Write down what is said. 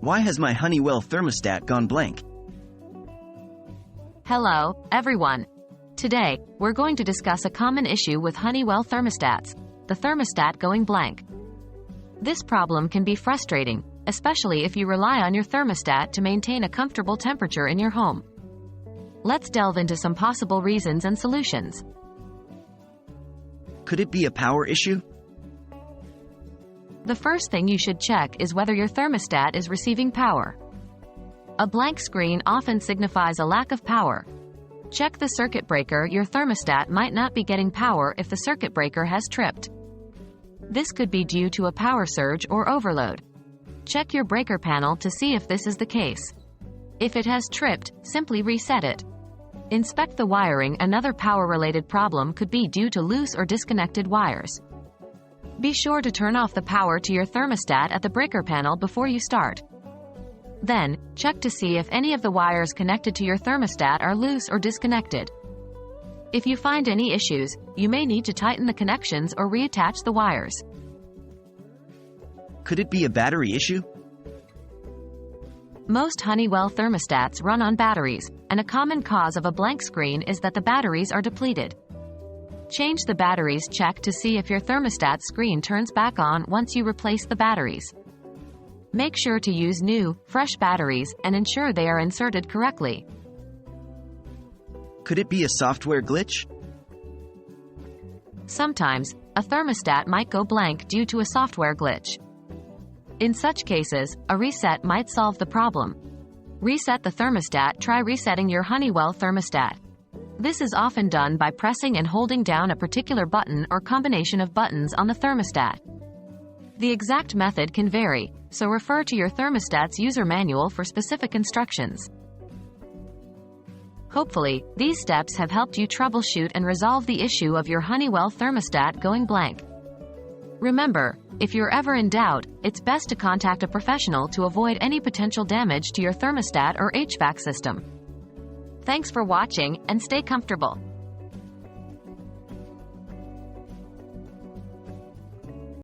Why has my Honeywell thermostat gone blank? Hello, everyone. Today, we're going to discuss a common issue with Honeywell thermostats, the thermostat going blank. This problem can be frustrating, especially if you rely on your thermostat to maintain a comfortable temperature in your home. Let's delve into some possible reasons and solutions. Could it be a power issue? The first thing you should check is whether your thermostat is receiving power. A blank screen often signifies a lack of power. Check the circuit breaker. Your thermostat might not be getting power if the circuit breaker has tripped. This could be due to a power surge or overload. Check your breaker panel to see if this is the case. If it has tripped, simply reset it. Inspect the wiring. Another power-related problem could be due to loose or disconnected wires. Be sure to turn off the power to your thermostat at the breaker panel before you start. Then, check to see if any of the wires connected to your thermostat are loose or disconnected. If you find any issues, you may need to tighten the connections or reattach the wires. Could it be a battery issue? Most Honeywell thermostats run on batteries, and a common cause of a blank screen is that the batteries are depleted. Change the batteries. Check to see if your thermostat screen turns back on once you replace the batteries. Make sure to use new, fresh batteries and ensure they are inserted correctly. Could it be a software glitch? Sometimes, a thermostat might go blank due to a software glitch. In such cases, a reset might solve the problem. Reset the thermostat. Try resetting your Honeywell thermostat. This is often done by pressing and holding down a particular button or combination of buttons on the thermostat. The exact method can vary, so refer to your thermostat's user manual for specific instructions. Hopefully, these steps have helped you troubleshoot and resolve the issue of your Honeywell thermostat going blank. Remember, if you're ever in doubt, it's best to contact a professional to avoid any potential damage to your thermostat or HVAC system. Thanks for watching, and stay comfortable.